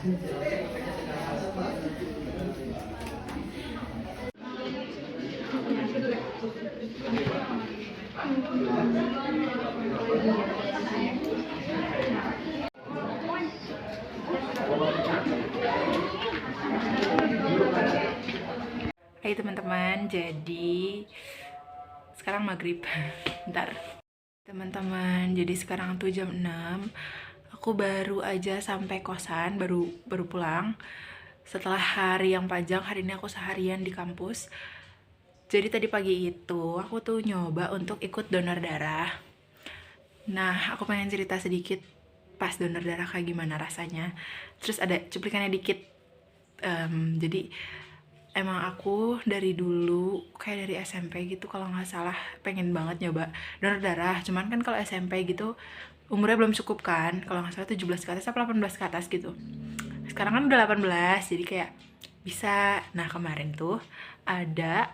Hai teman-teman, jadi sekarang maghrib. Bentar teman-teman, jadi sekarang tuh jam 6. Aku baru aja sampai kosan, baru pulang setelah hari yang panjang. Hari ini aku seharian di kampus. Jadi tadi pagi itu aku tuh nyoba untuk ikut donor darah. Nah, aku pengen cerita sedikit pas donor darah kayak gimana rasanya. Terus ada cuplikannya dikit. Jadi emang aku dari dulu kayak dari SMP gitu kalau nggak salah pengen banget nyoba donor darah. Cuman kan kalau SMP gitu umurnya belum cukup kan, kalau nggak salah 17 ke atas atau 18 ke atas gitu. Sekarang kan udah 18, jadi kayak bisa. Nah kemarin tuh ada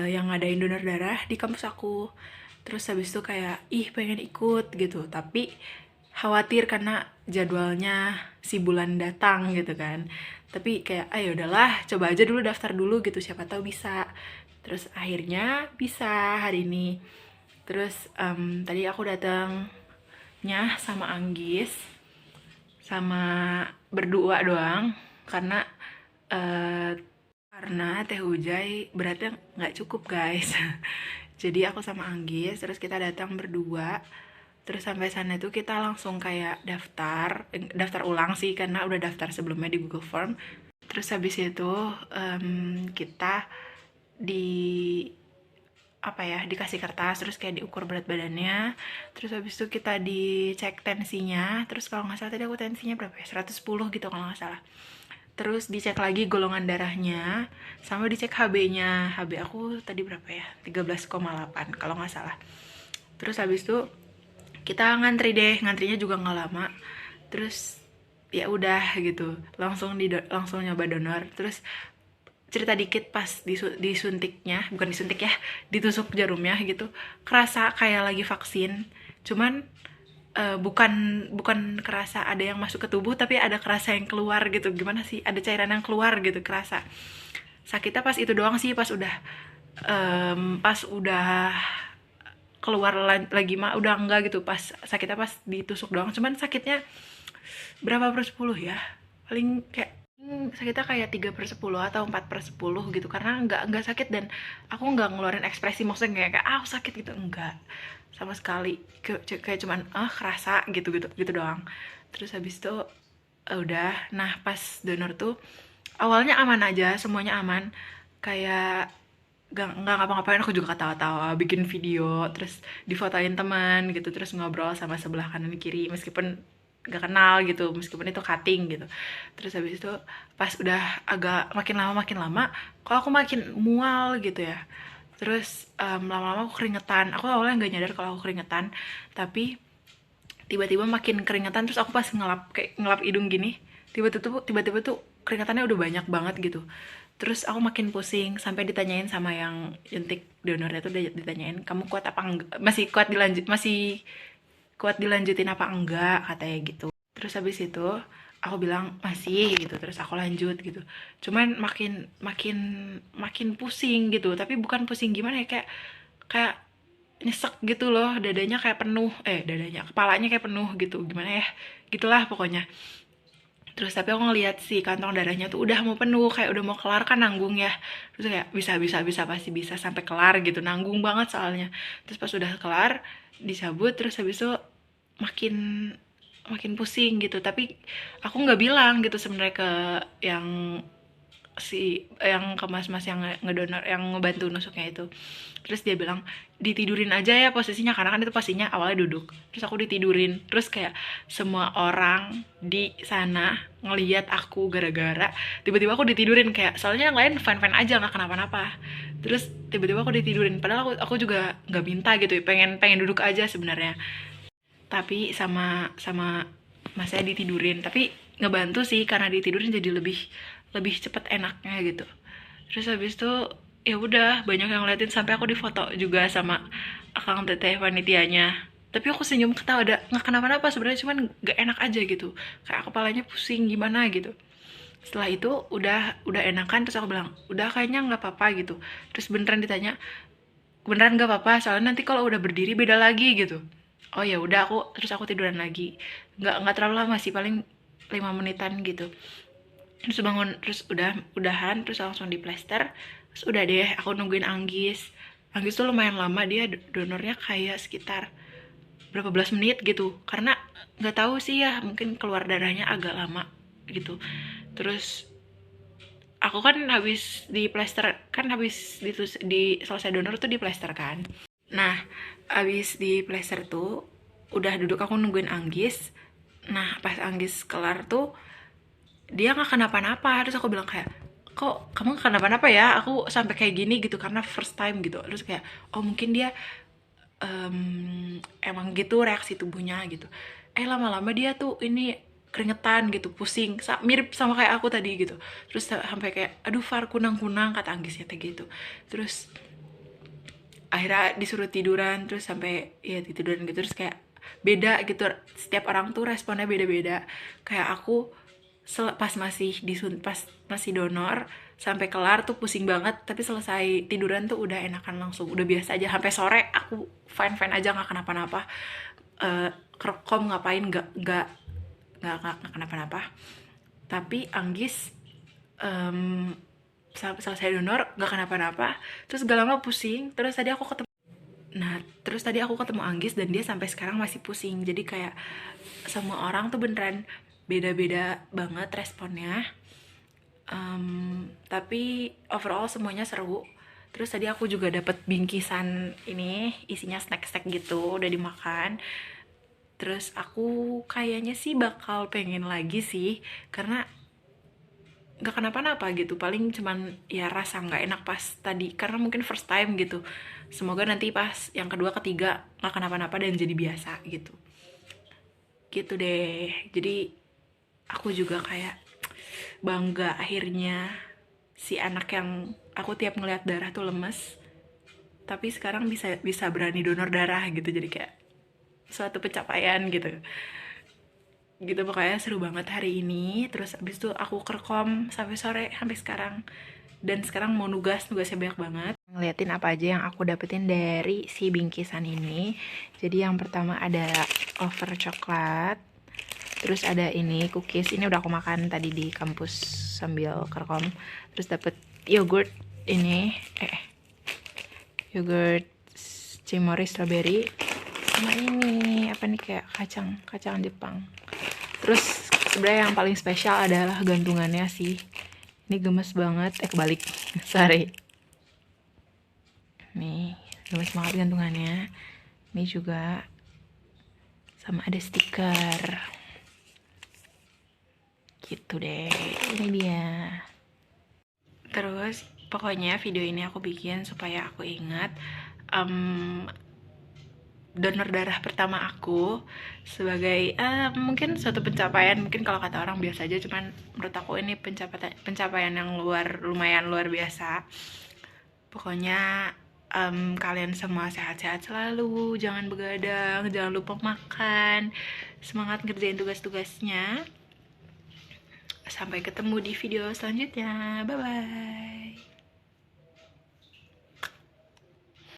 yang ngadain donor darah di kampus aku. Terus habis itu kayak ih pengen ikut gitu, tapi khawatir karena jadwalnya si bulan datang gitu kan. Tapi kayak ayo udahlah, coba aja dulu, daftar dulu gitu, siapa tahu bisa. Terus akhirnya bisa hari ini. Terus tadi aku datangnya sama Anggis, sama berdua doang karena teh hujai beratnya nggak cukup guys. Jadi aku sama Anggis, terus kita datang berdua. Terus sampai sana tuh kita langsung kayak daftar ulang sih karena udah daftar sebelumnya di Google Form. Terus habis itu kita di dikasih kertas, terus kayak diukur berat badannya. Terus habis itu kita dicek tensinya. Terus kalau nggak salah tadi aku tensinya berapa ya, 110 gitu kalau nggak salah. Terus dicek lagi golongan darahnya, sama dicek HB-nya. HB aku tadi berapa ya, 13,8 kalau nggak salah. Terus habis itu kita ngantri deh, ngantrinya juga nggak lama. Terus ya udah gitu, langsung nyoba donor. Terus cerita dikit pas disuntiknya, bukan disuntik ya, ditusuk jarumnya gitu, kerasa kayak lagi vaksin. Cuman bukan kerasa ada yang masuk ke tubuh, tapi ada kerasa yang keluar gitu. Gimana sih, ada cairan yang keluar gitu, kerasa. Sakitnya pas itu doang sih, pas udah keluar lagi mah udah enggak gitu. Pas sakitnya pas ditusuk doang. Cuman sakitnya berapa per 10 ya, paling kayak sakitnya kayak 3/10 atau 4/10 gitu, karena enggak sakit dan aku enggak ngeluarin ekspresi maksudnya kayak sakit gitu, enggak sama sekali. Kayak cuman kerasa gitu doang. Terus habis itu udah. Nah pas donor tuh awalnya aman aja, semuanya aman, kayak nggak ngapa-ngapain. Aku juga ketawa-tawa, bikin video, terus difotoin teman gitu, terus ngobrol sama sebelah kanan kiri meskipun nggak kenal gitu, meskipun itu cutting gitu. Terus habis itu pas udah agak makin lama kok aku makin mual gitu ya. Terus lama-lama aku keringetan. Aku awalnya nggak nyadar kalau aku keringetan, tapi tiba-tiba makin keringetan. Terus aku pas ngelap hidung gini, tiba-tiba tuh keringetannya udah banyak banget gitu. Terus aku makin pusing, sampai ditanyain sama yang nyuntik donornya tuh, ditanyain kamu kuat apa enggak, masih kuat dilanjutin apa enggak, katanya gitu. Terus habis itu aku bilang masih gitu, terus aku lanjut gitu. Cuman makin pusing gitu, tapi bukan pusing gimana ya, kayak nyesek gitu loh, dadanya kayak penuh, kepalanya kayak penuh gitu, gimana ya, gitulah pokoknya. Terus tapi aku ngeliat sih kantong darahnya tuh udah mau penuh, kayak udah mau kelar kan, nanggung ya. Terus kayak bisa pasti bisa sampai kelar gitu, nanggung banget soalnya. Terus pas udah kelar dicabut, terus habis itu makin makin pusing gitu. Tapi aku nggak bilang gitu sebenarnya ke yang ke mas-mas yang ngedonor, yang ngebantu nusuknya itu. Terus dia bilang ditidurin aja ya posisinya, karena kan itu pastinya awalnya duduk. Terus aku ditidurin. Terus kayak semua orang di sana ngelihat aku gara-gara tiba-tiba aku ditidurin, kayak soalnya yang lain fine aja, nggak kenapa-napa. Terus tiba-tiba aku ditidurin, padahal aku juga nggak minta gitu, pengen duduk aja sebenarnya. Tapi sama mas saya ditidurin, tapi ngebantu sih karena ditidurin, jadi lebih cepet enaknya gitu. Terus habis itu ya udah, banyak yang ngeliatin, sampai aku difoto juga sama akang teteh panitianya. tapi aku senyum ketawa, ada nggak kenapa-napa sebenarnya, cuman nggak enak aja gitu, kayak kepalanya pusing gimana gitu. Setelah itu udah enakan, terus aku bilang udah kayaknya nggak apa-apa gitu. Terus beneran ditanya, beneran nggak apa-apa soalnya nanti kalau udah berdiri beda lagi gitu. Oh ya udah, aku tiduran lagi, nggak terlalu lama sih, paling 5 menitan gitu. Terus bangun, terus udahan, terus langsung di plester. Terus udah deh, aku nungguin Anggis. Anggis tuh lumayan lama, dia donornya kayak sekitar berapa belas menit gitu, karena nggak tahu sih ya, mungkin keluar darahnya agak lama gitu. Terus aku kan habis di plester, kan habis di selesai donor tuh di plester kan. Nah, habis di plester tuh udah duduk, aku nungguin Anggis. Nah, pas Anggis kelar tuh dia nggak kenapa-napa. Terus aku bilang kayak, kok kamu nggak kenapa-napa ya, aku sampai kayak gini gitu karena first time gitu. Terus kayak, oh mungkin dia emang gitu reaksi tubuhnya gitu. Lama-lama dia tuh ini keringetan gitu, pusing, mirip sama kayak aku tadi gitu. Terus sampai kayak, aduh Far, kunang-kunang, kata Anggisnya kayak gitu. Terus akhirnya disuruh tiduran, terus sampai ya tiduran gitu. Terus kayak beda gitu, setiap orang tuh responnya beda-beda. Kayak aku pas masih donor sampai kelar tuh pusing banget, tapi selesai tiduran tuh udah enakan langsung, udah biasa aja. Sampai sore aku fine fine aja, nggak kenapa-napa. Kerekom ngapain, nggak kenapa-napa. Tapi Anggis selesai donor nggak kenapa-napa, terus gak lama pusing. Terus tadi aku ketemu Anggis dan dia sampai sekarang masih pusing. Jadi kayak semua orang tuh beneran beda-beda banget responnya. Tapi overall semuanya seru. Terus tadi aku juga dapat bingkisan ini, isinya snack-snack gitu, udah dimakan. Terus aku kayaknya sih bakal pengen lagi sih, karena nggak kenapa-napa gitu. Paling cuman ya rasa nggak enak pas tadi, karena mungkin first time gitu. Semoga nanti pas yang kedua ketiga nggak kenapa-napa dan jadi biasa gitu. Gitu deh. Jadi aku juga kayak bangga akhirnya si anak yang aku tiap ngeliat darah tuh lemes, tapi sekarang bisa berani donor darah gitu. Jadi kayak suatu pencapaian gitu. Gitu pokoknya seru banget hari ini. Terus abis itu aku kerekom sampai sore, sampai sekarang. Dan sekarang mau nugasnya banyak banget. Ngeliatin apa aja yang aku dapetin dari si bingkisan ini. Jadi yang pertama ada over coklat. Terus ada ini cookies, ini udah aku makan tadi di kampus sambil kerekom. Terus dapet yogurt ini, yogurt cimori strawberry. Sama ini apa nih, kayak kacang Jepang. Terus sebenarnya yang paling spesial adalah gantungannya sih. Ini gemes banget, kebalik, sorry. Nih, gemes banget gantungannya. Ini juga sama ada stiker. Gitu deh, ini dia. Terus pokoknya video ini aku bikin supaya aku ingat donor darah pertama aku sebagai mungkin suatu pencapaian. Mungkin kalau kata orang biasa aja, cuman menurut aku ini pencapaian yang lumayan luar biasa. Pokoknya kalian semua sehat-sehat selalu, jangan begadang, jangan lupa makan, semangat ngerjain tugas-tugasnya. Sampai ketemu di video selanjutnya. Bye-bye.